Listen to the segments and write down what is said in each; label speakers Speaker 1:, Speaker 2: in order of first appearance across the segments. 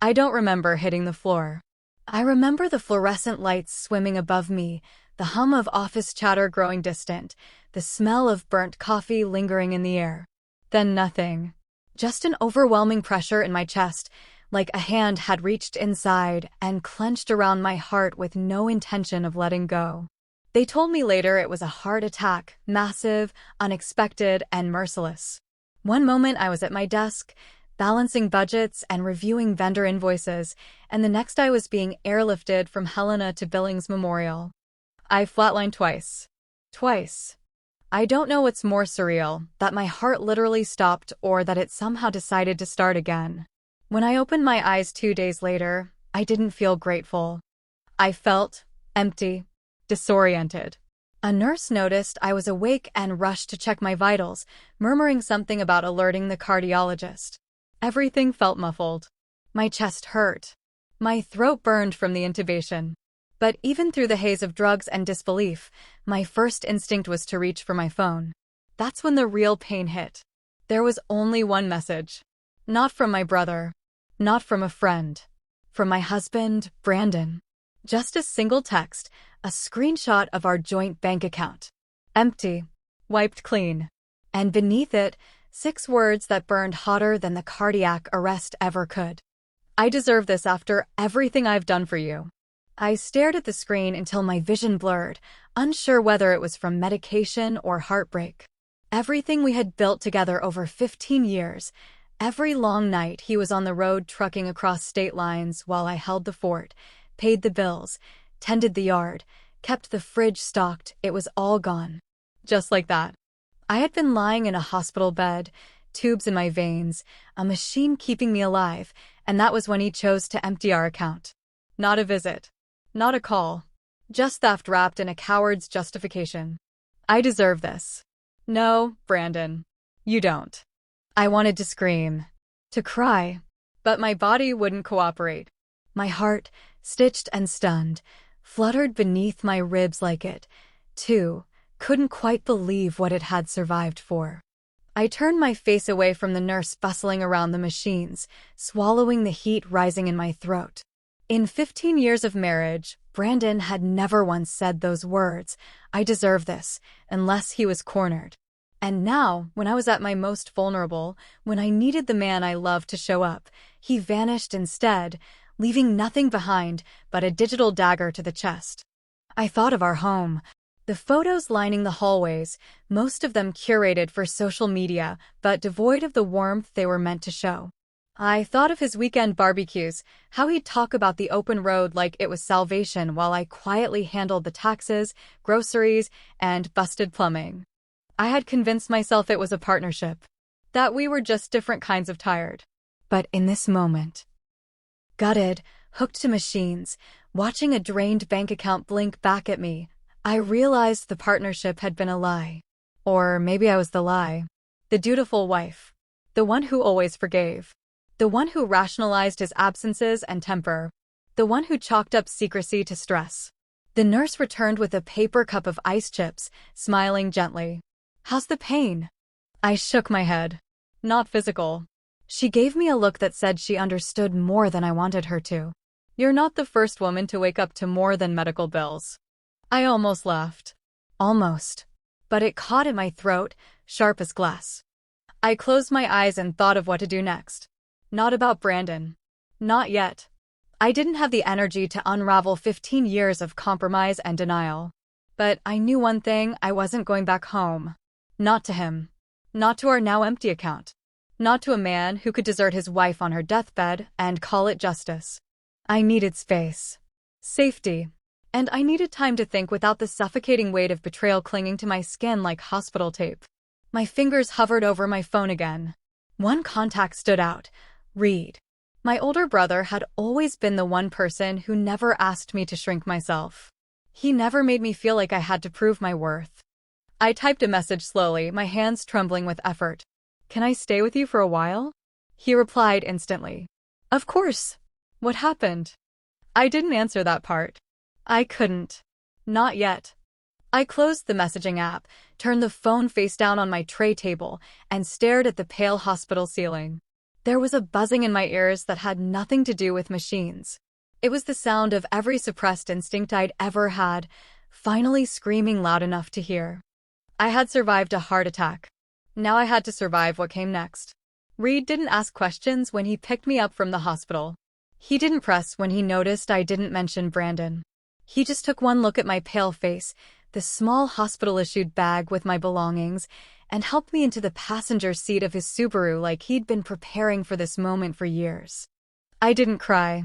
Speaker 1: I don't remember hitting the floor. I remember the fluorescent lights swimming above me, the hum of office chatter growing distant, the smell of burnt coffee lingering in the air. Then nothing. Just an overwhelming pressure in my chest, like a hand had reached inside and clenched around my heart with no intention of letting go. They told me later it was a heart attack, massive, unexpected, and merciless. One moment I was at my desk, balancing budgets and reviewing vendor invoices, and the next I was being airlifted from Helena to Billings Memorial. I flatlined twice. Twice. I don't know what's more surreal, that my heart literally stopped or that it somehow decided to start again. When I opened my eyes 2 days later, I didn't feel grateful. I felt empty, disoriented. A nurse noticed I was awake and rushed to check my vitals, murmuring something about alerting the cardiologist. Everything felt muffled. My chest hurt. My throat burned from the intubation. But even through the haze of drugs and disbelief, my first instinct was to reach for my phone. That's when the real pain hit. There was only one message. Not from my brother. Not from a friend. From my husband, Brandon. Just a single text, a screenshot of our joint bank account. Empty. Wiped clean. And beneath it, 6 words that burned hotter than the cardiac arrest ever could. I deserve this after everything I've done for you. I stared at the screen until my vision blurred, unsure whether it was from medication or heartbreak. Everything we had built together over 15 years, every long night he was on the road trucking across state lines while I held the fort, paid the bills, tended the yard, kept the fridge stocked, it was all gone. Just like that. I had been lying in a hospital bed, tubes in my veins, a machine keeping me alive, and that was when he chose to empty our account. Not a visit. Not a call. Just theft wrapped in a coward's justification. I deserve this. No, Brandon. You don't. I wanted to scream. To cry. But my body wouldn't cooperate. My heart, stitched and stunned, fluttered beneath my ribs like it, too, couldn't quite believe what it had survived for. I turned my face away from the nurse bustling around the machines, swallowing the heat rising in my throat. In 15 years of marriage, Brandon had never once said those words, I deserve this, unless he was cornered. And now, when I was at my most vulnerable, when I needed the man I loved to show up, he vanished instead, leaving nothing behind but a digital dagger to the chest. I thought of our home. The photos lining the hallways, most of them curated for social media, but devoid of the warmth they were meant to show. I thought of his weekend barbecues, how he'd talk about the open road like it was salvation while I quietly handled the taxes, groceries, and busted plumbing. I had convinced myself it was a partnership, that we were just different kinds of tired. But in this moment, gutted, hooked to machines, watching a drained bank account blink back at me, I realized the partnership had been a lie. Or maybe I was the lie. The dutiful wife. The one who always forgave. The one who rationalized his absences and temper. The one who chalked up secrecy to stress. The nurse returned with a paper cup of ice chips, smiling gently. How's the pain? I shook my head. Not physical. She gave me a look that said she understood more than I wanted her to. You're not the first woman to wake up to more than medical bills. I almost laughed. Almost. But it caught in my throat, sharp as glass. I closed my eyes and thought of what to do next. Not about Brandon. Not yet. I didn't have the energy to unravel 15 years of compromise and denial. But I knew one thing, I wasn't going back home. Not to him. Not to our now empty account. Not to a man who could desert his wife on her deathbed and call it justice. I needed space. Safety. And I needed time to think without the suffocating weight of betrayal clinging to my skin like hospital tape. My fingers hovered over my phone again. One contact stood out. Reed. My older brother had always been the one person who never asked me to shrink myself. He never made me feel like I had to prove my worth. I typed a message slowly, my hands trembling with effort. Can I stay with you for a while? He replied instantly. Of course. What happened? I didn't answer that part. I couldn't. Not yet. I closed the messaging app, turned the phone face down on my tray table, and stared at the pale hospital ceiling. There was a buzzing in my ears that had nothing to do with machines. It was the sound of every suppressed instinct I'd ever had, finally screaming loud enough to hear. I had survived a heart attack. Now I had to survive what came next. Reed didn't ask questions when he picked me up from the hospital. He didn't press when he noticed I didn't mention Brandon. He just took one look at my pale face, the small hospital-issued bag with my belongings, and helped me into the passenger seat of his Subaru like he'd been preparing for this moment for years. I didn't cry.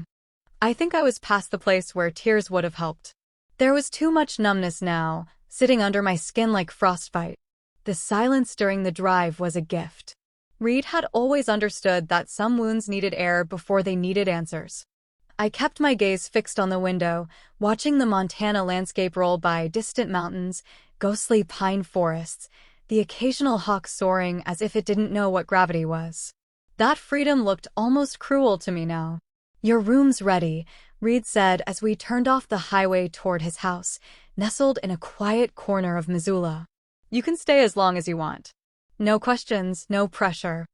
Speaker 1: I think I was past the place where tears would have helped. There was too much numbness now, sitting under my skin like frostbite. The silence during the drive was a gift. Reed had always understood that some wounds needed air before they needed answers. I kept my gaze fixed on the window, watching the Montana landscape roll by, distant mountains, ghostly pine forests, the occasional hawk soaring as if it didn't know what gravity was. That freedom looked almost cruel to me now. "Your room's ready," Reed said as we turned off the highway toward his house, nestled in a quiet corner of Missoula. "You can stay as long as you want. No questions, no pressure."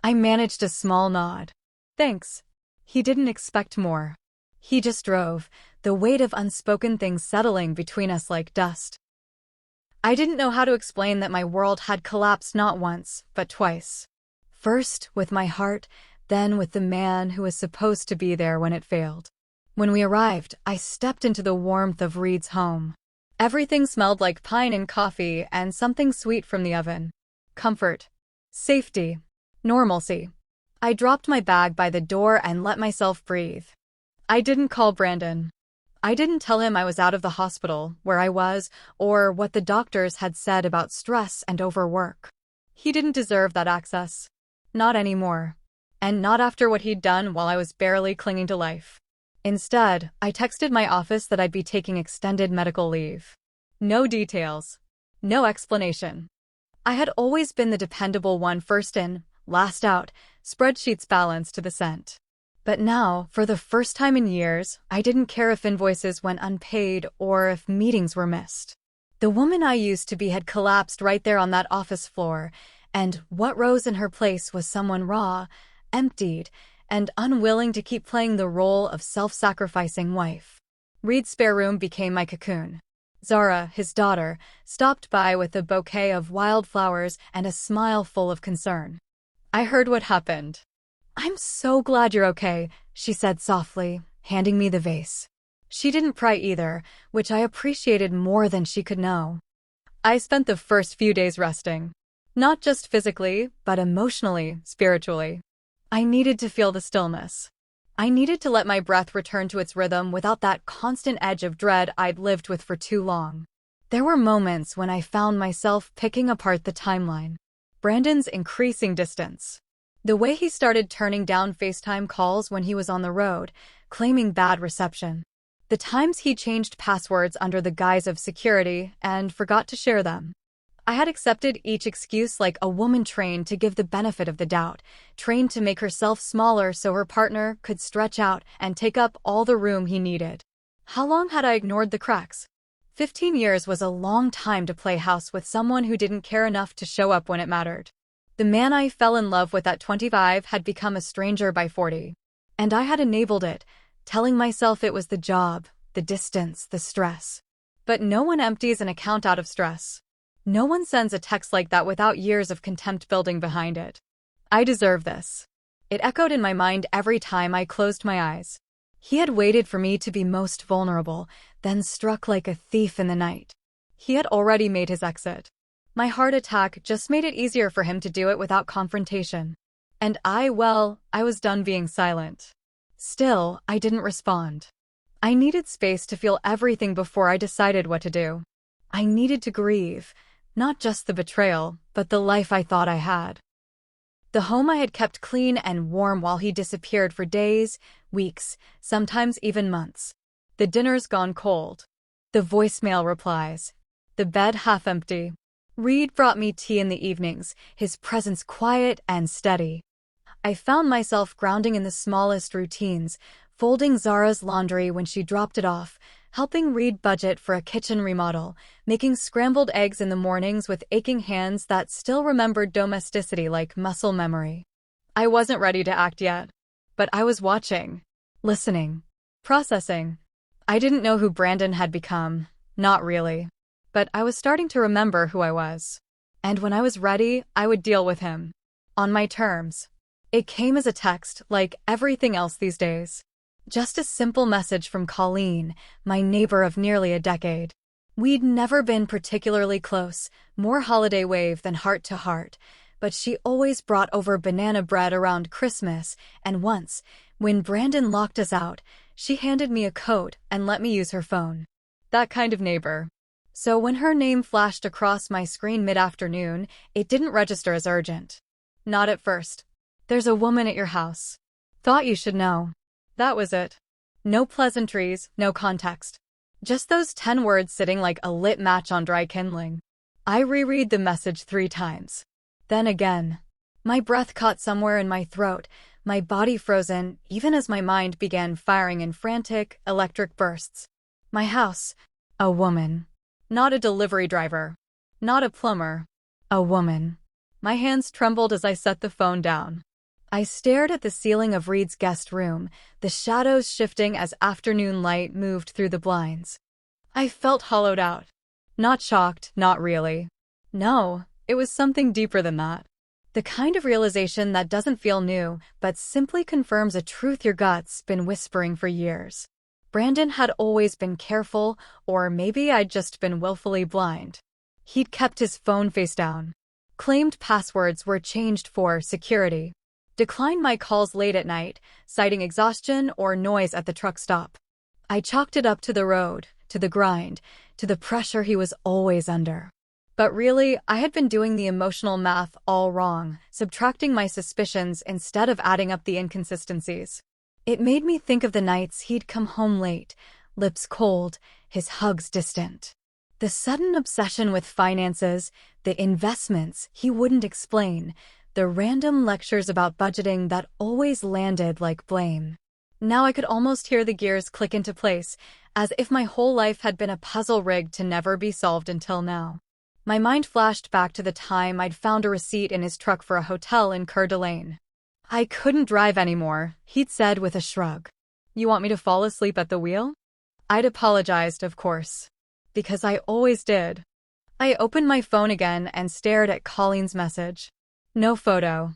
Speaker 1: I managed a small nod. "Thanks." He didn't expect more. He just drove, the weight of unspoken things settling between us like dust. I didn't know how to explain that my world had collapsed not once, but twice. First with my heart, then with the man who was supposed to be there when it failed. When we arrived, I stepped into the warmth of Reed's home. Everything smelled like pine and coffee and something sweet from the oven. Comfort. Safety. Normalcy. I dropped my bag by the door and let myself breathe. I didn't call Brandon. I didn't tell him I was out of the hospital, where I was, or what the doctors had said about stress and overwork. He didn't deserve that access. Not anymore. And not after what he'd done while I was barely clinging to life. Instead, I texted my office that I'd be taking extended medical leave. No details. No explanation. I had always been the dependable one, first in, last out, spreadsheets balanced to the cent. But now, for the first time in years, I didn't care if invoices went unpaid or if meetings were missed. The woman I used to be had collapsed right there on that office floor, and what rose in her place was someone raw, emptied, and unwilling to keep playing the role of self-sacrificing wife. Reed's spare room became my cocoon. Zara, his daughter, stopped by with a bouquet of wildflowers and a smile full of concern. "I heard what happened." "I'm so glad you're okay," she said softly, handing me the vase. She didn't pry either, which I appreciated more than she could know. I spent the first few days resting. Not just physically, but emotionally, spiritually. I needed to feel the stillness. I needed to let my breath return to its rhythm without that constant edge of dread I'd lived with for too long. There were moments when I found myself picking apart the timeline. Brandon's increasing distance. The way he started turning down FaceTime calls when he was on the road, claiming bad reception. The times he changed passwords under the guise of security and forgot to share them. I had accepted each excuse like a woman trained to give the benefit of the doubt, trained to make herself smaller so her partner could stretch out and take up all the room he needed. How long had I ignored the cracks? 15 years was a long time to play house with someone who didn't care enough to show up when it mattered. The man I fell in love with at 25 had become a stranger by 40. And I had enabled it, telling myself it was the job, the distance, the stress. But no one empties an account out of stress. No one sends a text like that without years of contempt building behind it. I deserve this. It echoed in my mind every time I closed my eyes. He had waited for me to be most vulnerable, then struck like a thief in the night. He had already made his exit. My heart attack just made it easier for him to do it without confrontation. And I was done being silent. Still, I didn't respond. I needed space to feel everything before I decided what to do. I needed to grieve. Not just the betrayal, but the life I thought I had. The home I had kept clean and warm while he disappeared for days, weeks, sometimes even months. The dinner's gone cold. The voicemail replies. The bed half empty. Reed brought me tea in the evenings, his presence quiet and steady. I found myself grounding in the smallest routines, folding Zara's laundry when she dropped it off, helping Reed budget for a kitchen remodel, making scrambled eggs in the mornings with aching hands that still remembered domesticity like muscle memory. I wasn't ready to act yet. But I was watching, listening, processing. I didn't know who Brandon had become, not really. But I was starting to remember who I was. And when I was ready, I would deal with him. On my terms. It came as a text, like everything else these days. Just a simple message from Colleen, my neighbor of nearly a decade. We'd never been particularly close, more holiday wave than heart to heart, but she always brought over banana bread around Christmas, and once, when Brandon locked us out, she handed me a coat and let me use her phone. That kind of neighbor. So when her name flashed across my screen mid-afternoon, it didn't register as urgent. Not at first. There's a woman at your house. Thought you should know. That was it. No pleasantries, no context. Just those 10 words sitting like a lit match on dry kindling. I reread the message 3 times. Then again. My breath caught somewhere in my throat, my body frozen, even as my mind began firing in frantic, electric bursts. My house. A woman. Not a delivery driver. Not a plumber. A woman. My hands trembled as I set the phone down. I stared at the ceiling of Reed's guest room, the shadows shifting as afternoon light moved through the blinds. I felt hollowed out. Not shocked, not really. No, it was something deeper than that. The kind of realization that doesn't feel new, but simply confirms a truth your gut's been whispering for years. Brandon had always been careful, or maybe I'd just been willfully blind. He'd kept his phone face down. Claimed passwords were changed for security. Declined my calls late at night, citing exhaustion or noise at the truck stop. I chalked it up to the road, to the grind, to the pressure he was always under. But really, I had been doing the emotional math all wrong, subtracting my suspicions instead of adding up the inconsistencies. It made me think of the nights he'd come home late, lips cold, his hugs distant. The sudden obsession with finances, the investments he wouldn't explain, the random lectures about budgeting that always landed like blame. Now I could almost hear the gears click into place, as if my whole life had been a puzzle rigged to never be solved until now. My mind flashed back to the time I'd found a receipt in his truck for a hotel in Coeur d'Alene. I couldn't drive anymore, he'd said with a shrug. You want me to fall asleep at the wheel? I'd apologized, of course. Because I always did. I opened my phone again and stared at Colleen's message. No photo.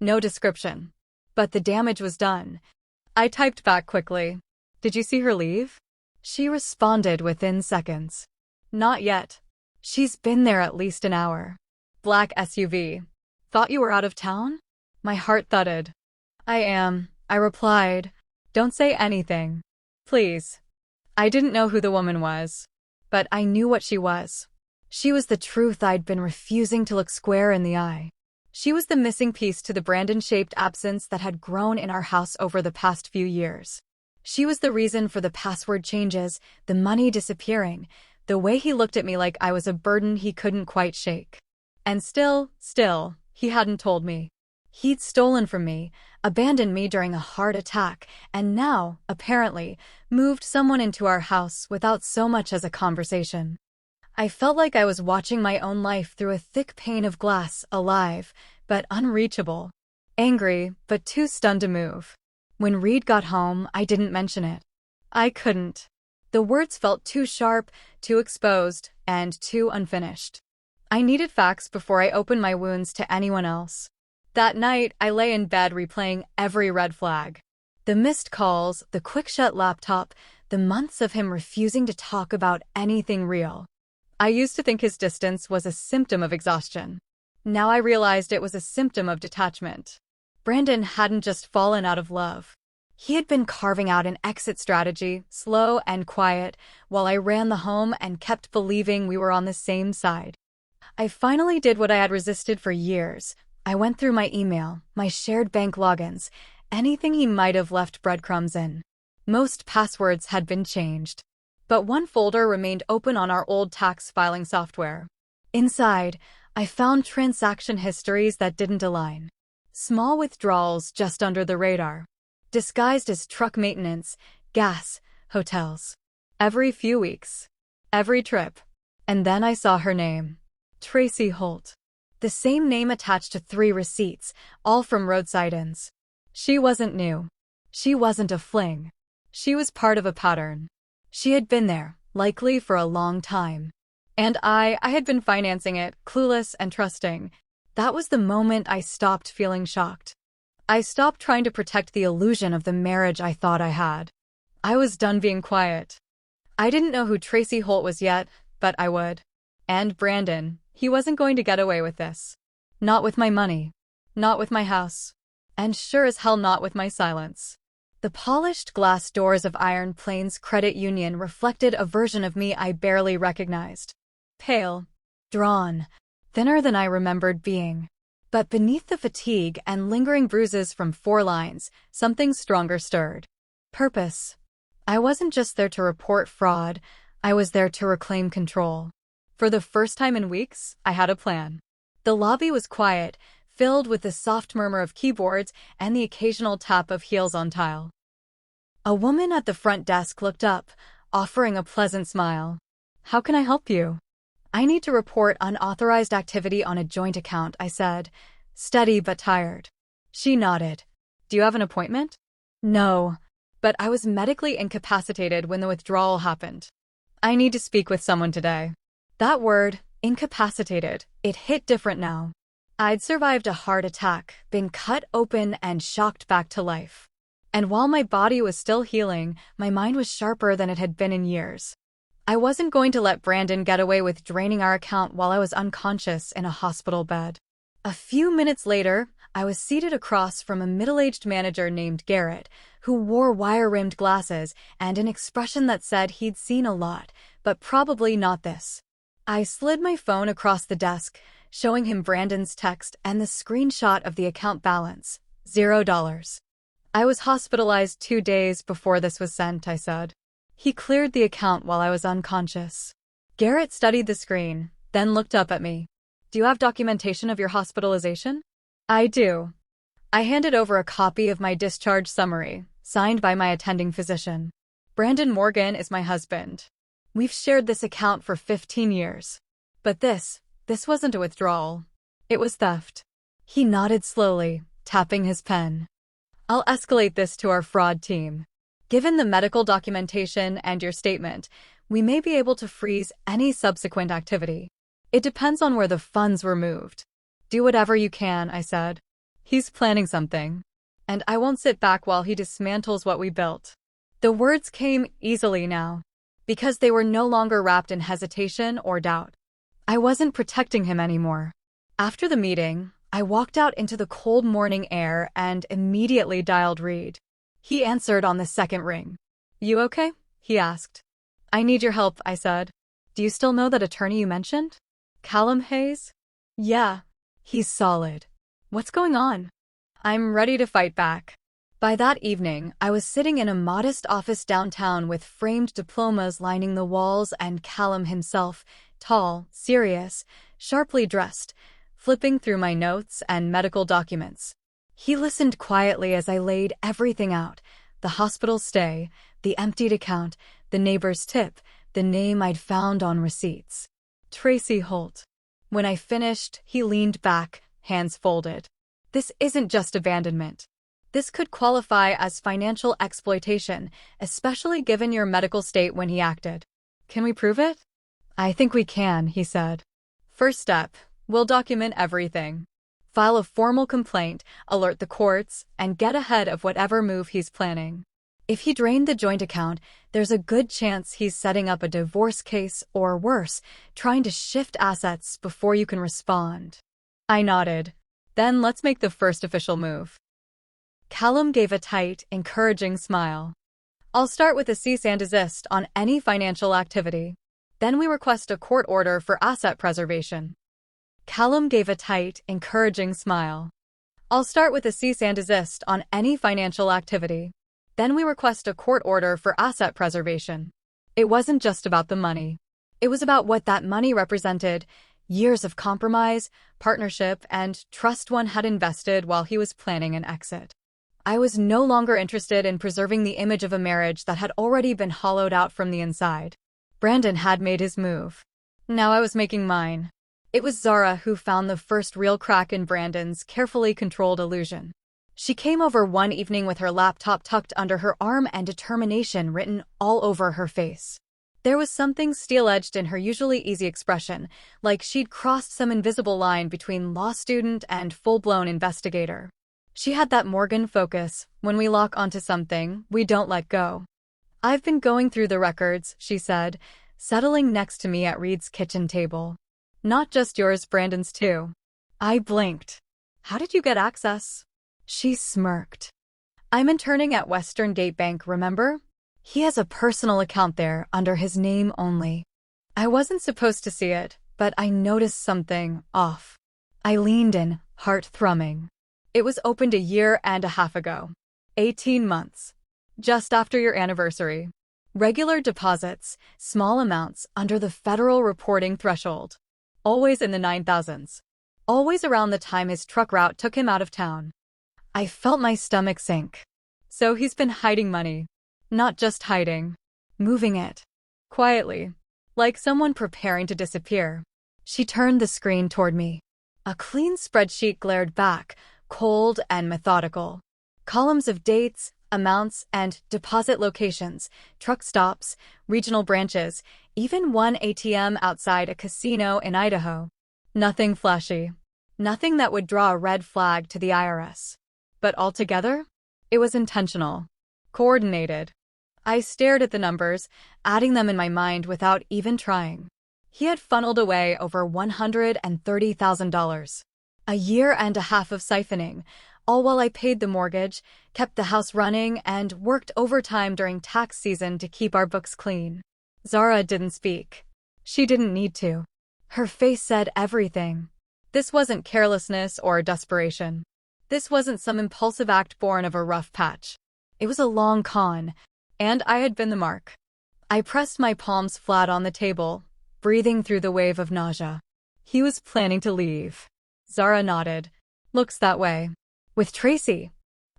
Speaker 1: No description. But the damage was done. I typed back quickly. Did you see her leave? She responded within seconds. Not yet. She's been there at least an hour. Black SUV. Thought you were out of town? My heart thudded. I am, I replied. Don't say anything. Please. I didn't know who the woman was. But I knew what she was. She was the truth I'd been refusing to look square in the eye. She was the missing piece to the Brandon-shaped absence that had grown in our house over the past few years. She was the reason for the password changes, the money disappearing, the way he looked at me like I was a burden he couldn't quite shake. And still, he hadn't told me. He'd stolen from me, abandoned me during a heart attack, and now, apparently, moved someone into our house without so much as a conversation. I felt like I was watching my own life through a thick pane of glass, alive, but unreachable. Angry, but too stunned to move. When Reed got home, I didn't mention it. I couldn't. The words felt too sharp, too exposed, and too unfinished. I needed facts before I opened my wounds to anyone else. That night, I lay in bed replaying every red flag. The missed calls, the quick-shut laptop, the months of him refusing to talk about anything real. I used to think his distance was a symptom of exhaustion. Now I realized it was a symptom of detachment. Brandon hadn't just fallen out of love. He had been carving out an exit strategy, slow and quiet, while I ran the home and kept believing we were on the same side. I finally did what I had resisted for years. I went through my email, my shared bank logins, anything he might have left breadcrumbs in. Most passwords had been changed. But one folder remained open on our old tax filing software. Inside, I found transaction histories that didn't align. Small withdrawals just under the radar. Disguised as truck maintenance, gas, hotels. Every few weeks. Every trip. And then I saw her name. Tracy Holt. The same name attached to 3 receipts, all from roadside inns. She wasn't new. She wasn't a fling. She was part of a pattern. She had been there, likely for a long time. And I had been financing it, clueless and trusting. That was the moment I stopped feeling shocked. I stopped trying to protect the illusion of the marriage I thought I had. I was done being quiet. I didn't know who Tracy Holt was yet, but I would. And Brandon, he wasn't going to get away with this. Not with my money. Not with my house. And sure as hell not with my silence. The polished glass doors of Iron Plains Credit Union reflected a version of me I barely recognized. Pale, drawn, thinner than I remembered being. But beneath the fatigue and lingering bruises from 4 lines, something stronger stirred. Purpose. I wasn't just there to report fraud, I was there to reclaim control. For the first time in weeks, I had a plan. The lobby was quiet, filled with the soft murmur of keyboards and the occasional tap of heels on tile. A woman at the front desk looked up, offering a pleasant smile. "How can I help you?" "I need to report unauthorized activity on a joint account," I said, steady but tired. She nodded. "Do you have an appointment?" "No, but I was medically incapacitated when the withdrawal happened. I need to speak with someone today." That word, incapacitated, it hit different now. I'd survived a heart attack, been cut open and shocked back to life. And while my body was still healing, my mind was sharper than it had been in years. I wasn't going to let Brandon get away with draining our account while I was unconscious in a hospital bed. A few minutes later, I was seated across from a middle-aged manager named Garrett, who wore wire-rimmed glasses and an expression that said he'd seen a lot, but probably not this. I slid my phone across the desk, showing him Brandon's text and the screenshot of the account balance, $0. "I was hospitalized 2 days before this was sent," I said. "He cleared the account while I was unconscious." Garrett studied the screen, then looked up at me. "Do you have documentation of your hospitalization?" "I do." I handed over a copy of my discharge summary, signed by my attending physician. "Brandon Morgan is my husband. We've shared this account for 15 years. But this wasn't a withdrawal. It was theft." He nodded slowly, tapping his pen. "I'll escalate this to our fraud team. Given the medical documentation and your statement, we may be able to freeze any subsequent activity. It depends on where the funds were moved." "Do whatever you can," I said. "He's planning something. And I won't sit back while he dismantles what we built." The words came easily now, because they were no longer wrapped in hesitation or doubt. I wasn't protecting him anymore. After the meeting, I walked out into the cold morning air and immediately dialed Reed. He answered on the second ring. "You okay?" he asked. "I need your help," I said. "Do you still know that attorney you mentioned? Callum Hayes?" "Yeah." "He's solid." "What's going on?" "I'm ready to fight back." By that evening, I was sitting in a modest office downtown with framed diplomas lining the walls and Callum himself, tall, serious, sharply dressed, flipping through my notes and medical documents. He listened quietly as I laid everything out: the hospital stay, the emptied account, the neighbor's tip, the name I'd found on receipts. Tracy Holt. When I finished, he leaned back, hands folded. "This isn't just abandonment. This could qualify as financial exploitation, especially given your medical state when he acted. Can we prove it?" "I think we can," he said. "First step, we'll document everything. File a formal complaint, alert the courts, and get ahead of whatever move he's planning. If he drained the joint account, there's a good chance he's setting up a divorce case or worse, trying to shift assets before you can respond." I nodded. "Then let's make the first official move." Callum gave a tight, encouraging smile. "I'll start with a cease and desist on any financial activity. Then we request a court order for asset preservation." Callum gave a tight, encouraging smile. "I'll start with a cease and desist on any financial activity. Then we request a court order for asset preservation." It wasn't just about the money. It was about what that money represented: years of compromise, partnership, and trust one had invested while he was planning an exit. I was no longer interested in preserving the image of a marriage that had already been hollowed out from the inside. Brandon had made his move. Now I was making mine. It was Zara who found the first real crack in Brandon's carefully controlled illusion. She came over one evening with her laptop tucked under her arm and determination written all over her face. There was something steel-edged in her usually easy expression, like she'd crossed some invisible line between law student and full-blown investigator. She had that Morgan focus: when we lock onto something, we don't let go. "I've been going through the records," she said, settling next to me at Reed's kitchen table. "Not just yours, Brandon's too." I blinked. "How did you get access?" She smirked. "I'm interning at Western Gate Bank, remember? He has a personal account there under his name only." I wasn't supposed to see it, but I noticed something off. I leaned in, heart thrumming. "It was opened a year and a half ago. 18 months. Just after your anniversary. Regular deposits, small amounts under the federal reporting threshold. Always in the 9,000s. Always around the time his truck route took him out of town." I felt my stomach sink. So he's been hiding money. Not just hiding. Moving it. Quietly. Like someone preparing to disappear. She turned the screen toward me. A clean spreadsheet glared back, cold and methodical. Columns of dates, amounts, and deposit locations, truck stops, regional branches, even one ATM outside a casino in Idaho. Nothing flashy. Nothing that would draw a red flag to the IRS. But altogether, it was intentional. Coordinated. I stared at the numbers, adding them in my mind without even trying. He had funneled away over $130,000. A year and a half of siphoning, all while I paid the mortgage, kept the house running, and worked overtime during tax season to keep our books clean. Zara didn't speak. She didn't need to. Her face said everything. This wasn't carelessness or desperation. This wasn't some impulsive act born of a rough patch. It was a long con, and I had been the mark. I pressed my palms flat on the table, breathing through the wave of nausea. He was planning to leave. Zara nodded. "Looks that way. With Tracy.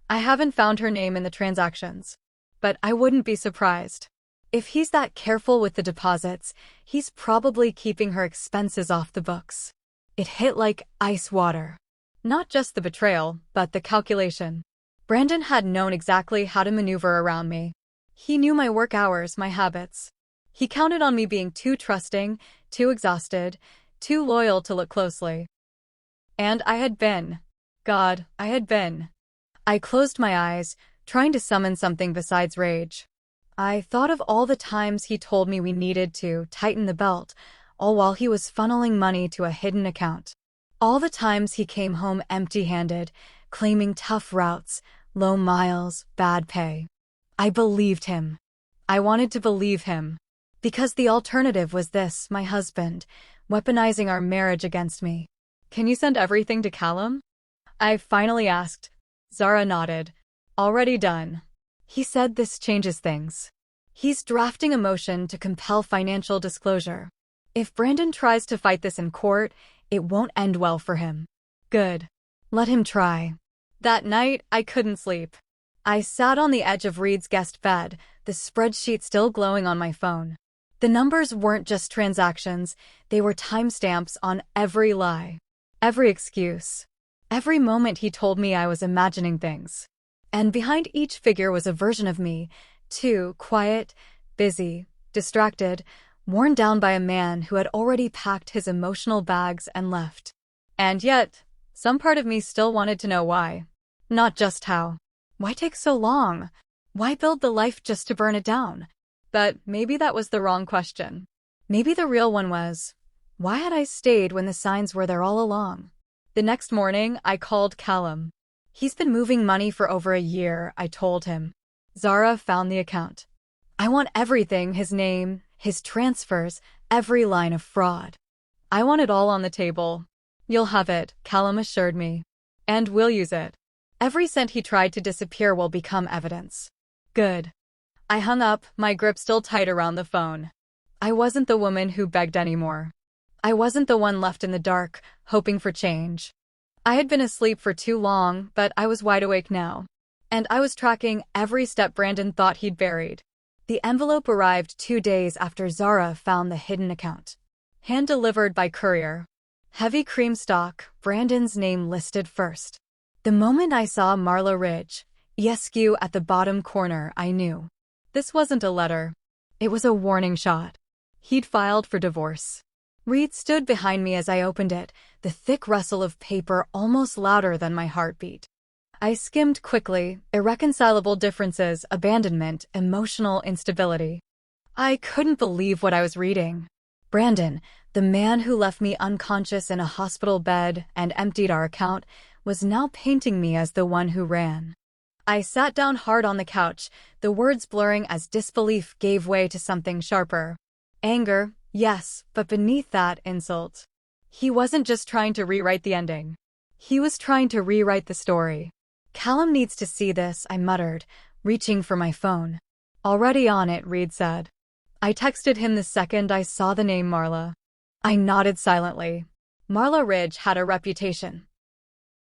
Speaker 1: I haven't found her name in the transactions. But I wouldn't be surprised. If he's that careful with the deposits, he's probably keeping her expenses off the books." It hit like ice water. Not just the betrayal, but the calculation. Brandon had known exactly how to maneuver around me. He knew my work hours, my habits. He counted on me being too trusting, too exhausted, too loyal to look closely. And I had been. God, I had been. I closed my eyes, trying to summon something besides rage. I thought of all the times he told me we needed to tighten the belt, all while he was funneling money to a hidden account. All the times he came home empty-handed, claiming tough routes, low miles, bad pay. I believed him. I wanted to believe him. Because the alternative was this, my husband, weaponizing our marriage against me. "Can you send everything to Callum?" I finally asked. Zara nodded. "Already done." He said this changes things. He's drafting a motion to compel financial disclosure. If Brandon tries to fight this in court, it won't end well for him. Good. Let him try. That night, I couldn't sleep. I sat on the edge of Reed's guest bed, the spreadsheet still glowing on my phone. The numbers weren't just transactions, they were timestamps on every lie. Every excuse. Every moment he told me I was imagining things. And behind each figure was a version of me, too quiet, busy, distracted, worn down by a man who had already packed his emotional bags and left. And yet, some part of me still wanted to know why. Not just how. Why take so long? Why build the life just to burn it down? But maybe that was the wrong question. Maybe the real one was, why had I stayed when the signs were there all along? The next morning, I called Callum. "He's been moving money for over a year," I told him. Zara found the account. "I want everything, his name, his transfers, every line of fraud. I want it all on the table." "You'll have it," Callum assured me. "And we'll use it. Every cent he tried to disappear will become evidence." Good. I hung up, my grip still tight around the phone. I wasn't the woman who begged anymore. I wasn't the one left in the dark, hoping for change. I had been asleep for too long, but I was wide awake now. And I was tracking every step Brandon thought he'd buried. The envelope arrived 2 days after Zara found the hidden account. Hand-delivered by courier. Heavy cream stock, Brandon's name listed first. The moment I saw Marla Ridge, ESQ at the bottom corner, I knew. This wasn't a letter. It was a warning shot. He'd filed for divorce. Reed stood behind me as I opened it, the thick rustle of paper almost louder than my heartbeat. I skimmed quickly, irreconcilable differences, abandonment, emotional instability. I couldn't believe what I was reading. Brandon, the man who left me unconscious in a hospital bed and emptied our account, was now painting me as the one who ran. I sat down hard on the couch, the words blurring as disbelief gave way to something sharper. Anger, yes, but beneath that, insult. He wasn't just trying to rewrite the ending. He was trying to rewrite the story. Callum needs to see this, I muttered, reaching for my phone. Already on it, Reed said. I texted him the second I saw the name Marla. I nodded silently. Marla Ridge had a reputation.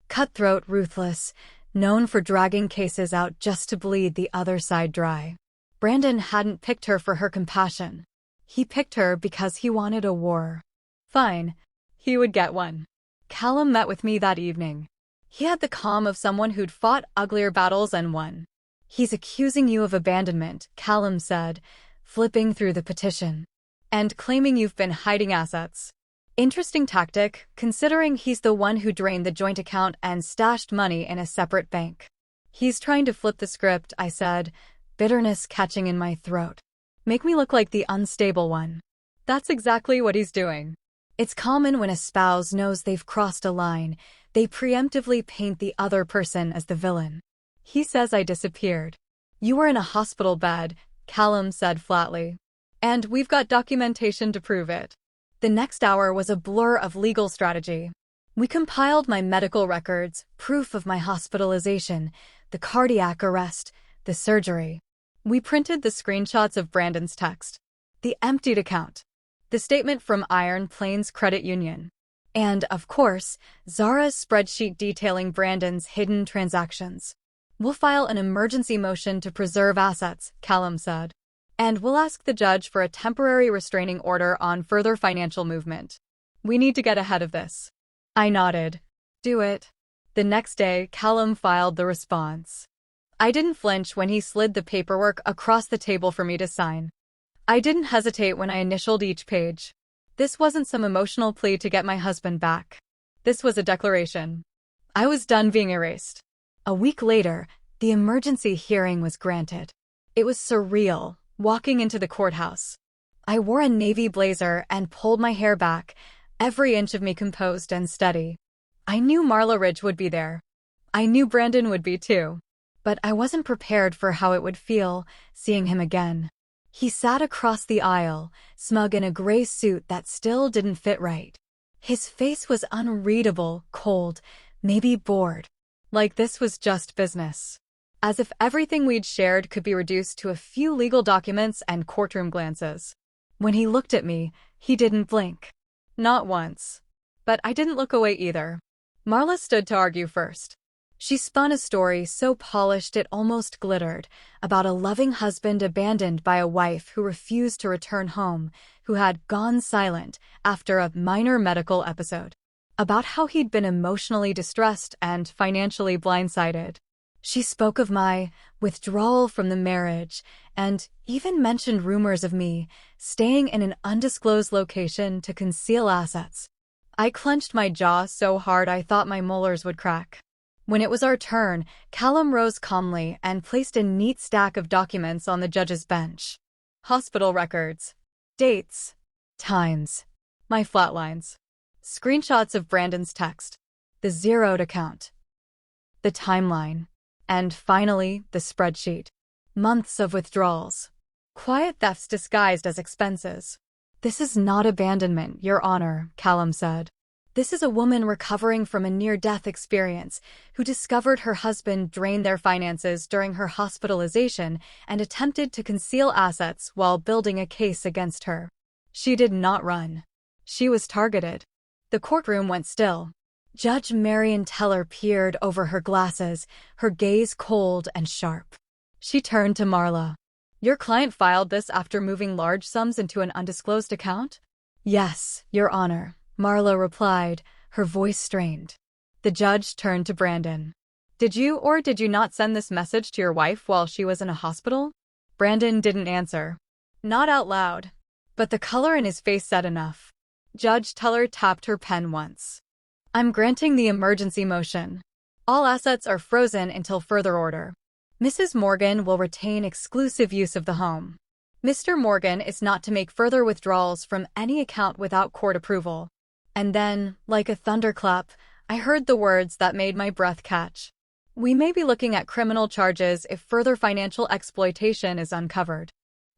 Speaker 1: Cutthroat, ruthless, known for dragging cases out just to bleed the other side dry. Brandon hadn't picked her for her compassion. He picked her because he wanted a war. Fine. He would get one. Callum met with me that evening. He had the calm of someone who'd fought uglier battles and won. He's accusing you of abandonment, Callum said, flipping through the petition. And claiming you've been hiding assets. Interesting tactic, considering he's the one who drained the joint account and stashed money in a separate bank. He's trying to flip the script, I said, bitterness catching in my throat. Make me look like the unstable one. That's exactly what he's doing. It's common when a spouse knows they've crossed a line, they preemptively paint the other person as the villain. He says I disappeared. You were in a hospital bed, Callum said flatly. And we've got documentation to prove it. The next hour was a blur of legal strategy. We compiled my medical records, proof of my hospitalization, the cardiac arrest, the surgery. We printed the screenshots of Brandon's text, the emptied account, the statement from Iron Plains Credit Union, and, of course, Zara's spreadsheet detailing Brandon's hidden transactions. We'll file an emergency motion to preserve assets, Callum said. And we'll ask the judge for a temporary restraining order on further financial movement. We need to get ahead of this. I nodded. Do it. The next day, Callum filed the response. I didn't flinch when he slid the paperwork across the table for me to sign. I didn't hesitate when I initialed each page. This wasn't some emotional plea to get my husband back. This was a declaration. I was done being erased. A week later, the emergency hearing was granted. It was surreal, walking into the courthouse. I wore a navy blazer and pulled my hair back, every inch of me composed and steady. I knew Marla Ridge would be there. I knew Brandon would be too. But I wasn't prepared for how it would feel, seeing him again. He sat across the aisle, smug in a gray suit that still didn't fit right. His face was unreadable, cold, maybe bored. Like this was just business. As if everything we'd shared could be reduced to a few legal documents and courtroom glances. When he looked at me, he didn't blink. Not once. But I didn't look away either. Marla stood to argue first. She spun a story so polished it almost glittered, about a loving husband abandoned by a wife who refused to return home, who had gone silent after a minor medical episode. About how he'd been emotionally distressed and financially blindsided. She spoke of my withdrawal from the marriage and even mentioned rumors of me staying in an undisclosed location to conceal assets. I clenched my jaw so hard I thought my molars would crack. When it was our turn, Callum rose calmly and placed a neat stack of documents on the judge's bench. Hospital records, dates, times, my flatlines, screenshots of Brandon's text, the zeroed account, the timeline, and finally, the spreadsheet. Months of withdrawals. Quiet thefts disguised as expenses. This is not abandonment, Your Honor, Callum said. This is a woman recovering from a near-death experience who discovered her husband drained their finances during her hospitalization and attempted to conceal assets while building a case against her. She did not run. She was targeted. The courtroom went still. Judge Marion Teller peered over her glasses, her gaze cold and sharp. She turned to Marla. Your client filed this after moving large sums into an undisclosed account? Yes, Your Honor. Marla replied, her voice strained. The judge turned to Brandon. Did you or did you not send this message to your wife while she was in a hospital? Brandon didn't answer. Not out loud. But the color in his face said enough. Judge Teller tapped her pen once. I'm granting the emergency motion. All assets are frozen until further order. Mrs. Morgan will retain exclusive use of the home. Mr. Morgan is not to make further withdrawals from any account without court approval. And then, like a thunderclap, I heard the words that made my breath catch. We may be looking at criminal charges if further financial exploitation is uncovered.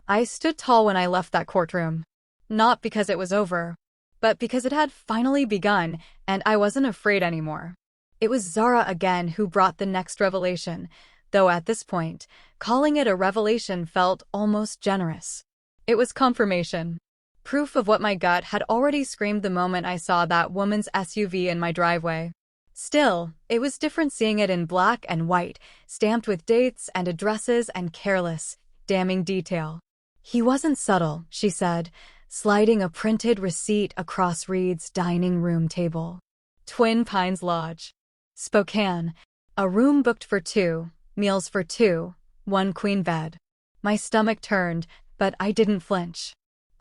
Speaker 1: I stood tall when I left that courtroom. Not because it was over, but because it had finally begun and I wasn't afraid anymore. It was Zara again who brought the next revelation, though at this point, calling it a revelation felt almost generous. It was confirmation. Proof of what my gut had already screamed the moment I saw that woman's SUV in my driveway. Still, it was different seeing it in black and white, stamped with dates and addresses and careless, damning detail. He wasn't subtle, she said, sliding a printed receipt across Reed's dining room table. Twin Pines Lodge. Spokane. A room booked for 2, meals for 2, 1 queen bed. My stomach turned, but I didn't flinch.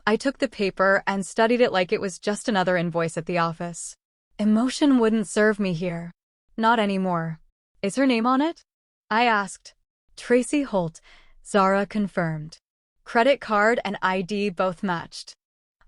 Speaker 1: I took the paper and studied it like it was just another invoice at the office. Emotion wouldn't serve me here. Not anymore. Is her name on it? I asked. Tracy Holt, Zara confirmed. Credit card and ID both matched.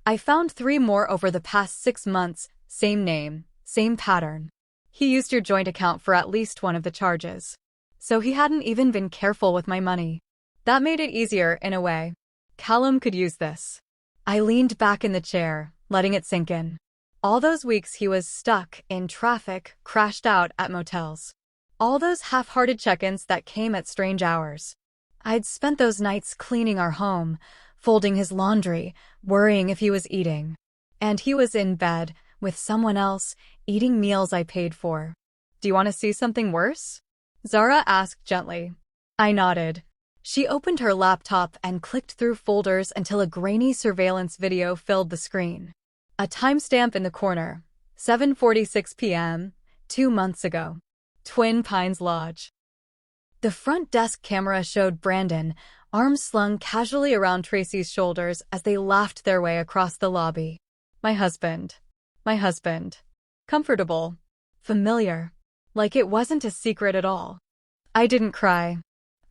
Speaker 1: I found 3 more over the past 6 months, same name, same pattern. He used your joint account for at least one of the charges. So he hadn't even been careful with my money. That made it easier, in a way. Callum could use this. I leaned back in the chair, letting it sink in. All those weeks he was stuck in traffic, crashed out at motels. All those half-hearted check-ins that came at strange hours. I'd spent those nights cleaning our home, folding his laundry, worrying if he was eating. And he was in bed, with someone else, eating meals I paid for. Do you want to see something worse? Zara asked gently. I nodded. She opened her laptop and clicked through folders until a grainy surveillance video filled the screen. A timestamp in the corner. 7:46 p.m., 2 months ago. Twin Pines Lodge. The front desk camera showed Brandon, arms slung casually around Tracy's shoulders as they laughed their way across the lobby. My husband. My husband. Comfortable. Familiar. Like it wasn't a secret at all. I didn't cry.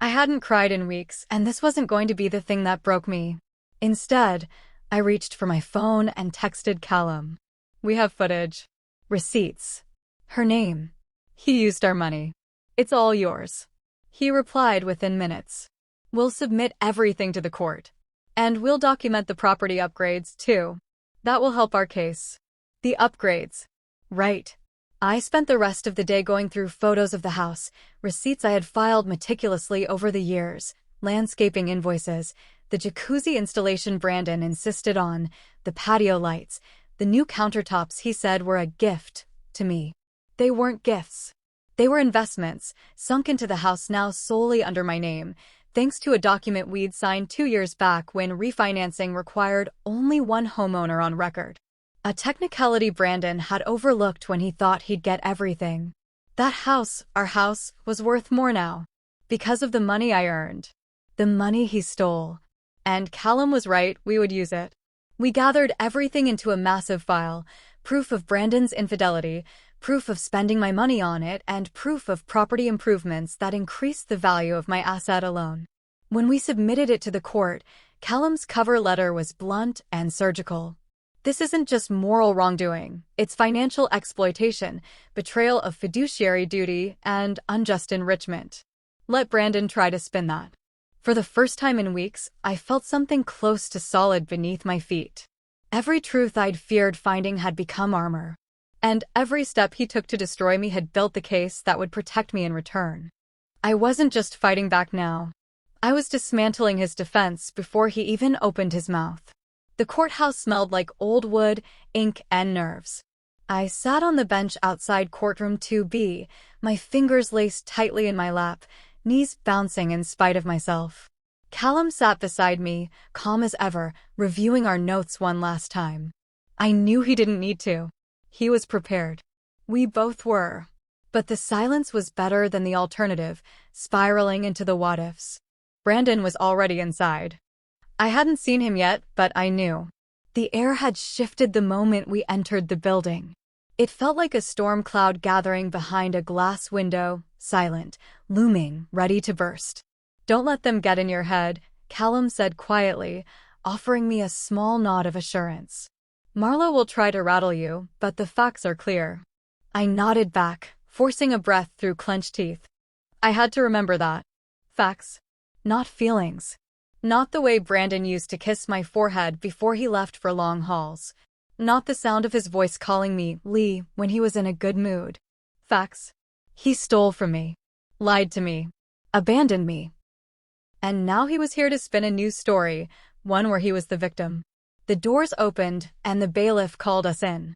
Speaker 1: I hadn't cried in weeks, and this wasn't going to be the thing that broke me. Instead, I reached for my phone and texted Callum. We have footage. Receipts. Her name. He used our money. It's all yours. He replied within minutes. We'll submit everything to the court. And we'll document the property upgrades, too. That will help our case. The upgrades. Right. I spent the rest of the day going through photos of the house, receipts I had filed meticulously over the years, landscaping invoices, the jacuzzi installation Brandon insisted on, the patio lights, the new countertops he said were a gift to me. They weren't gifts. They were investments, sunk into the house now solely under my name, thanks to a document we'd signed 2 years back when refinancing required only one homeowner on record. A technicality Brandon had overlooked when he thought he'd get everything. That house, our house, was worth more now. Because of the money I earned. The money he stole. And Callum was right, we would use it. We gathered everything into a massive file, proof of Brandon's infidelity, proof of spending my money on it, and proof of property improvements that increased the value of my asset alone. When we submitted it to the court, Callum's cover letter was blunt and surgical. This isn't just moral wrongdoing, it's financial exploitation, betrayal of fiduciary duty, and unjust enrichment. Let Brandon try to spin that. For the first time in weeks, I felt something close to solid beneath my feet. Every truth I'd feared finding had become armor. And every step he took to destroy me had built the case that would protect me in return. I wasn't just fighting back now. I was dismantling his defense before he even opened his mouth. The courthouse smelled like old wood, ink, and nerves. I sat on the bench outside courtroom 2B, my fingers laced tightly in my lap, knees bouncing in spite of myself. Callum sat beside me, calm as ever, reviewing our notes one last time. I knew he didn't need to. He was prepared. We both were. But the silence was better than the alternative, spiraling into the what-ifs. Brandon was already inside. I hadn't seen him yet, but I knew. The air had shifted the moment we entered the building. It felt like a storm cloud gathering behind a glass window, silent, looming, ready to burst. "Don't let them get in your head," Callum said quietly, offering me a small nod of assurance. "Marla will try to rattle you, but the facts are clear." I nodded back, forcing a breath through clenched teeth. I had to remember that. Facts. Not feelings. Not the way Brandon used to kiss my forehead before he left for long hauls. Not the sound of his voice calling me Lee when he was in a good mood. Facts. He stole from me. Lied to me. Abandoned me. And now he was here to spin a new story, one where he was the victim. The doors opened, and the bailiff called us in.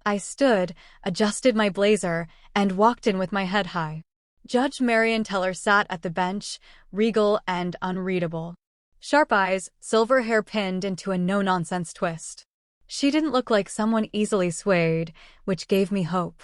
Speaker 1: I stood, adjusted my blazer, and walked in with my head high. Judge Marion Teller sat at the bench, regal and unreadable. Sharp eyes, silver hair pinned into a no-nonsense twist. She didn't look like someone easily swayed, which gave me hope.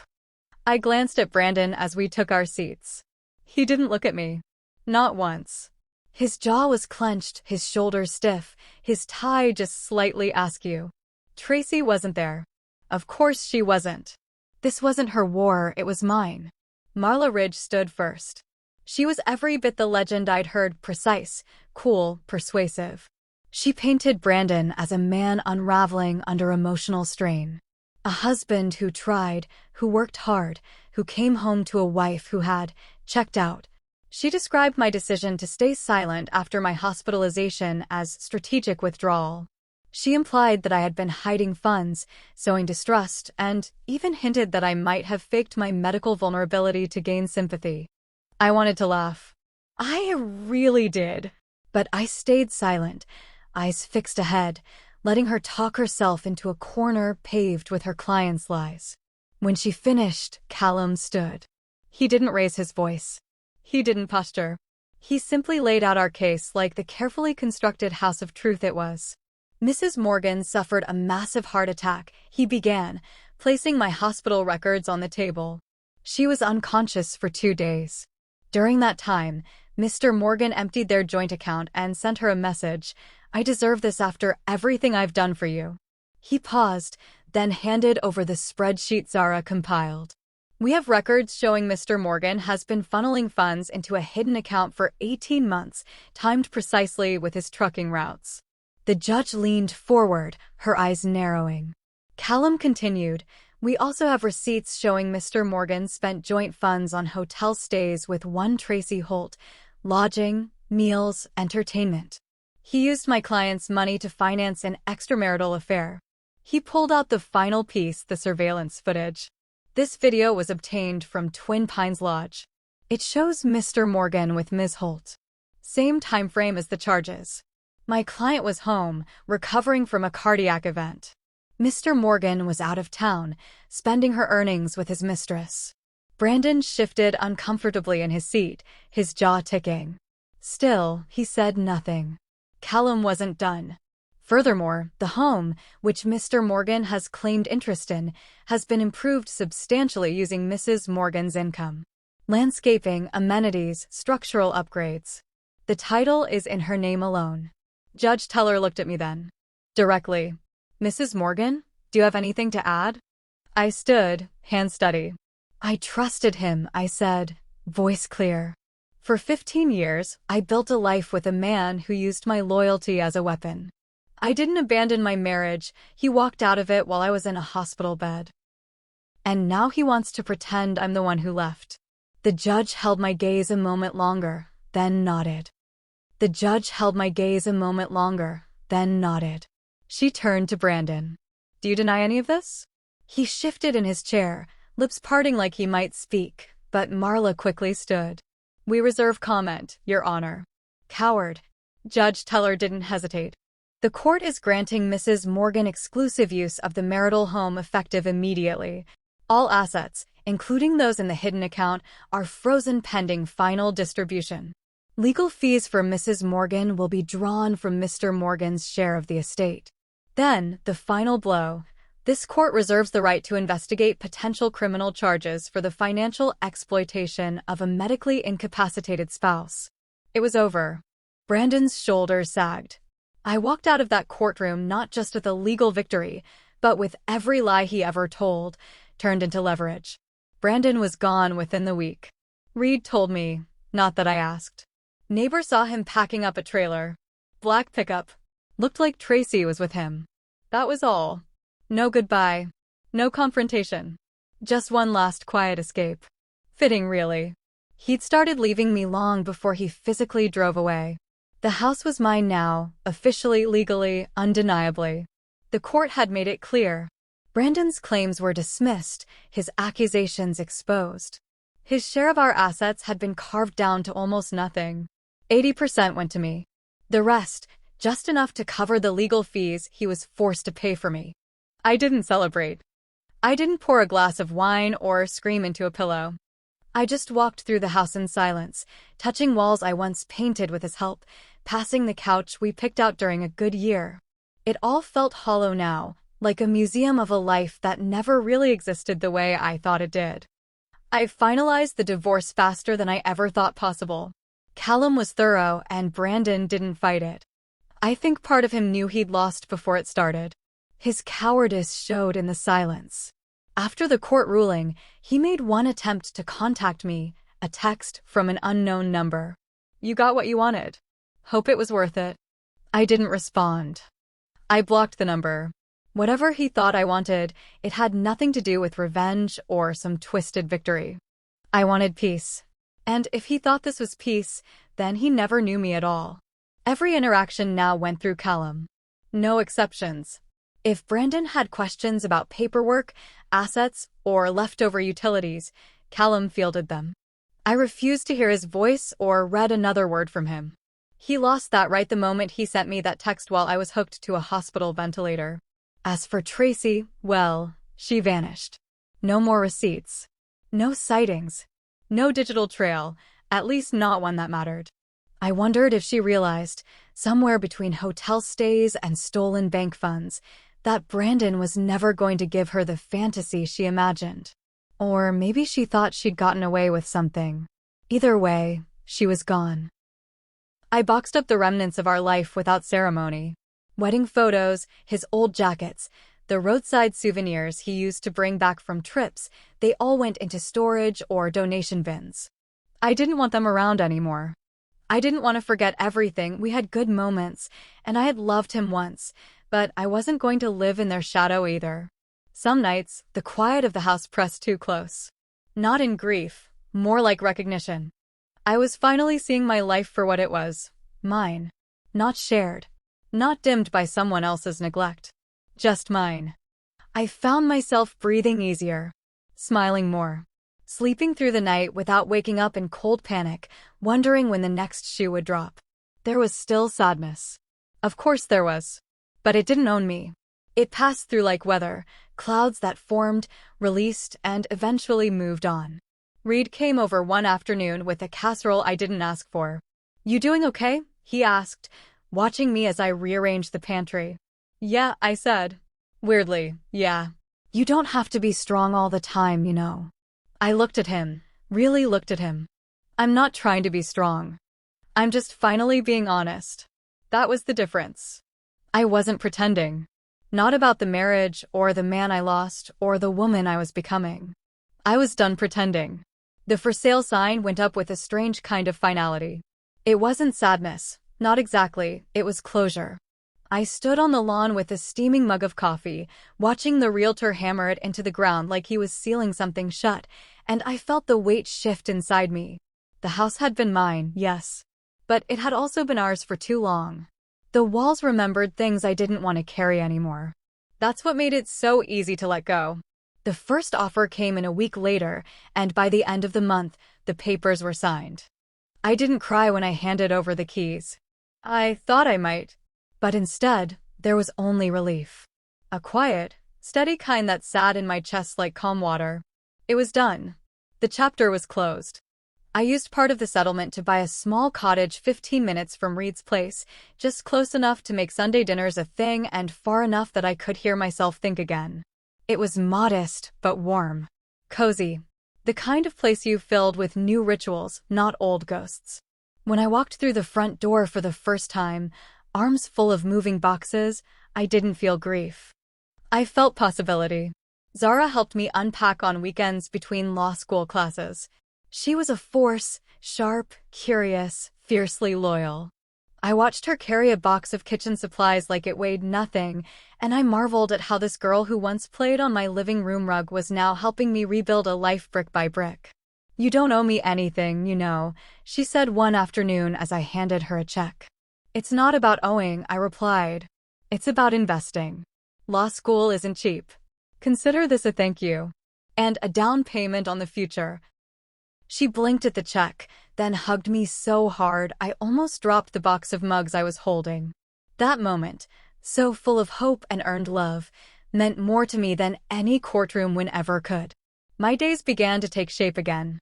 Speaker 1: I glanced at Brandon as we took our seats. He didn't look at me. Not once. His jaw was clenched, his shoulders stiff, his tie just slightly askew. Tracy wasn't there. Of course she wasn't. This wasn't her war, it was mine. Marla Ridge stood first. She was every bit the legend I'd heard, precise, cool, persuasive. She painted Brandon as a man unraveling under emotional strain. A husband who tried, who worked hard, who came home to a wife who had checked out. She described my decision to stay silent after my hospitalization as strategic withdrawal. She implied that I had been hiding funds, sowing distrust, and even hinted that I might have faked my medical vulnerability to gain sympathy. I wanted to laugh. I really did. But I stayed silent, eyes fixed ahead, letting her talk herself into a corner paved with her client's lies. When she finished, Callum stood. He didn't raise his voice. He didn't posture. He simply laid out our case like the carefully constructed house of truth it was. Mrs. Morgan suffered a massive heart attack, he began, placing my hospital records on the table. She was unconscious for 2 days. During that time, Mr. Morgan emptied their joint account and sent her a message, "I deserve this after everything I've done for you." He paused, then handed over the spreadsheet Zara compiled. "We have records showing Mr. Morgan has been funneling funds into a hidden account for 18 months, timed precisely with his trucking routes." The judge leaned forward, her eyes narrowing. Callum continued, "We also have receipts showing Mr. Morgan spent joint funds on hotel stays with one Tracy Holt, lodging, meals, entertainment. He used my client's money to finance an extramarital affair." He pulled out the final piece, the surveillance footage. This video was obtained from Twin Pines Lodge. It shows Mr. Morgan with Ms. Holt. Same time frame as the charges. My client was home, recovering from a cardiac event. Mr. Morgan was out of town, spending her earnings with his mistress. Brandon shifted uncomfortably in his seat, his jaw ticking. Still, he said nothing. Callum wasn't done. Furthermore, the home, which Mr. Morgan has claimed interest in, has been improved substantially using Mrs. Morgan's income. Landscaping, amenities, structural upgrades. The title is in her name alone. Judge Teller looked at me then. Directly. "Mrs. Morgan, do you have anything to add?" I stood, hand steady. "I trusted him," I said, voice clear. "For 15 years, I built a life with a man who used my loyalty as a weapon. I didn't abandon my marriage, he walked out of it while I was in a hospital bed. And now he wants to pretend I'm the one who left." The judge held my gaze a moment longer, then nodded. The judge held my gaze a moment longer, then nodded. She turned to Brandon. "Do you deny any of this?" He shifted in his chair, lips parting like he might speak, but Marla quickly stood. "We reserve comment, Your Honor." "Coward." Judge Teller didn't hesitate. "The court is granting Mrs. Morgan exclusive use of the marital home effective immediately. All assets, including those in the hidden account, are frozen pending final distribution. Legal fees for Mrs. Morgan will be drawn from Mr. Morgan's share of the estate." Then, the final blow, This court reserves the right to investigate potential criminal charges for the financial exploitation of a medically incapacitated spouse. It was over. Brandon's shoulders sagged. I walked out of that courtroom not just with a legal victory, but with every lie he ever told turned into leverage. Brandon was gone within the week. Reed told me, not that I asked. Neighbor saw him packing up a trailer. Black pickup. Looked like Tracy was with him. That was all. No goodbye. No confrontation. Just one last quiet escape. Fitting, really. He'd started leaving me long before he physically drove away. The house was mine now, officially, legally, undeniably. The court had made it clear. Brandon's claims were dismissed, his accusations exposed. His share of our assets had been carved down to almost nothing. 80% went to me. The rest, just enough to cover the legal fees he was forced to pay for me. I didn't celebrate. I didn't pour a glass of wine or scream into a pillow. I just walked through the house in silence, touching walls I once painted with his help, passing the couch we picked out during a good year. It all felt hollow now, like a museum of a life that never really existed the way I thought it did. I finalized the divorce faster than I ever thought possible. Callum was thorough and Brandon didn't fight it. I think part of him knew he'd lost before it started. His cowardice showed in the silence. After the court ruling, he made one attempt to contact me, a text from an unknown number. You got what you wanted. Hope it was worth it. I didn't respond. I blocked the number. Whatever he thought I wanted, it had nothing to do with revenge or some twisted victory. I wanted peace. And if he thought this was peace, then he never knew me at all. Every interaction now went through Callum. No exceptions. If Brandon had questions about paperwork, assets, or leftover utilities, Callum fielded them. I refused to hear his voice or read another word from him. He lost that right the moment he sent me that text while I was hooked to a hospital ventilator. As for Tracy, well, she vanished. No more receipts. No sightings. No digital trail, at least not one that mattered. I wondered if she realized, somewhere between hotel stays and stolen bank funds, that Brandon was never going to give her the fantasy she imagined. Or maybe she thought she'd gotten away with something. Either way, she was gone. I boxed up the remnants of our life without ceremony. Wedding photos, his old jackets, the roadside souvenirs he used to bring back from trips, they all went into storage or donation bins. I didn't want them around anymore. I didn't want to forget everything. We had good moments, and I had loved him once, but I wasn't going to live in their shadow either. Some nights, the quiet of the house pressed too close. Not in grief, more like recognition. I was finally seeing my life for what it was. Mine. Not shared. Not dimmed by someone else's neglect. Just mine. I found myself breathing easier. Smiling more. Sleeping through the night without waking up in cold panic, wondering when the next shoe would drop. There was still sadness. Of course there was. But it didn't own me. It passed through like weather, clouds that formed, released, and eventually moved on. Reed came over one afternoon with a casserole I didn't ask for. You doing okay? He asked, watching me as I rearranged the pantry. Yeah, I said. Weirdly, yeah. You don't have to be strong all the time, you know. I looked at him, really looked at him. I'm not trying to be strong. I'm just finally being honest. That was the difference. I wasn't pretending. Not about the marriage or the man I lost or the woman I was becoming. I was done pretending. The for sale sign went up with a strange kind of finality. It wasn't sadness, not exactly, it was closure. I stood on the lawn with a steaming mug of coffee, watching the realtor hammer it into the ground like he was sealing something shut, and I felt the weight shift inside me. The house had been mine, yes. But it had also been ours for too long. The walls remembered things I didn't want to carry anymore. That's what made it so easy to let go. The first offer came in a week later, and by the end of the month, the papers were signed. I didn't cry when I handed over the keys. I thought I might. But instead, there was only relief. A quiet, steady kind that sat in my chest like calm water. It was done. The chapter was closed. I used part of the settlement to buy a small cottage 15 minutes from Reed's place, just close enough to make Sunday dinners a thing and far enough that I could hear myself think again. It was modest, but warm. Cozy. The kind of place you filled with new rituals, not old ghosts. When I walked through the front door for the first time, arms full of moving boxes, I didn't feel grief. I felt possibility. Zara helped me unpack on weekends between law school classes. She was a force, sharp, curious, fiercely loyal. I watched her carry a box of kitchen supplies like it weighed nothing, and I marveled at how this girl who once played on my living room rug was now helping me rebuild a life brick by brick. "You don't owe me anything, you know," she said one afternoon as I handed her a check. "It's not about owing," I replied. "It's about investing. Law school isn't cheap. Consider this a thank you. And a down payment on the future." She blinked at the check, then hugged me so hard I almost dropped the box of mugs I was holding. That moment, so full of hope and earned love, meant more to me than any courtroom win ever could. My days began to take shape again.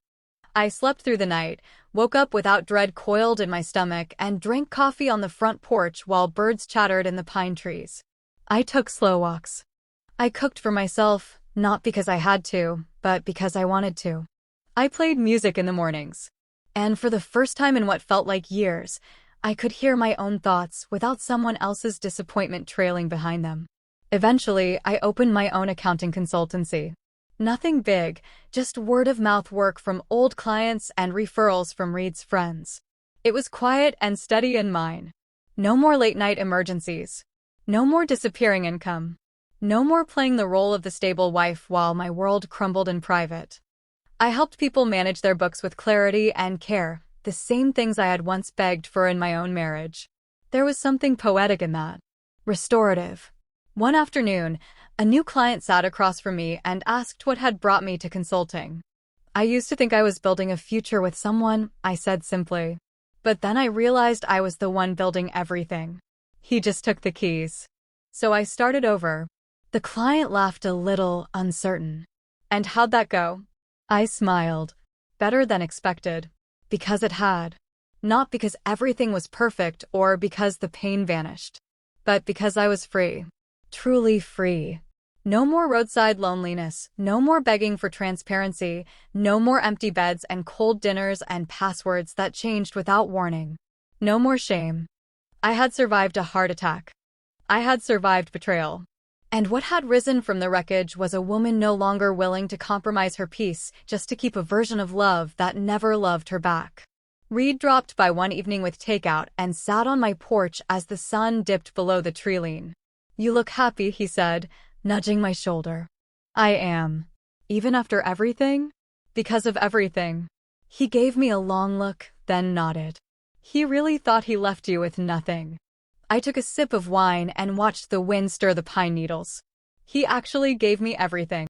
Speaker 1: I slept through the night, woke up without dread coiled in my stomach, and drank coffee on the front porch while birds chattered in the pine trees. I took slow walks. I cooked for myself, not because I had to, but because I wanted to. I played music in the mornings. And for the first time in what felt like years, I could hear my own thoughts without someone else's disappointment trailing behind them. Eventually, I opened my own accounting consultancy. Nothing big, just word-of-mouth work from old clients and referrals from Reed's friends. It was quiet and steady and mine. No more late-night emergencies. No more disappearing income. No more playing the role of the stable wife while my world crumbled in private. I helped people manage their books with clarity and care, the same things I had once begged for in my own marriage. There was something poetic in that. Restorative. One afternoon, a new client sat across from me and asked what had brought me to consulting. "I used to think I was building a future with someone," I said simply. "But then I realized I was the one building everything. He just took the keys." So I started over. The client laughed a little, uncertain. "And how'd that go?" I smiled. Better than expected. Because it had. Not because everything was perfect or because the pain vanished. But because I was free. Truly free. No more roadside loneliness, no more begging for transparency, no more empty beds and cold dinners and passwords that changed without warning. No more shame. I had survived a heart attack. I had survived betrayal. And what had risen from the wreckage was a woman no longer willing to compromise her peace just to keep a version of love that never loved her back. Reed dropped by one evening with takeout and sat on my porch as the sun dipped below the tree line. "You look happy," he said, nudging my shoulder. "I am. Even after everything? Because of everything." He gave me a long look, then nodded. "He really thought he left you with nothing." I took a sip of wine and watched the wind stir the pine needles. "He actually gave me everything."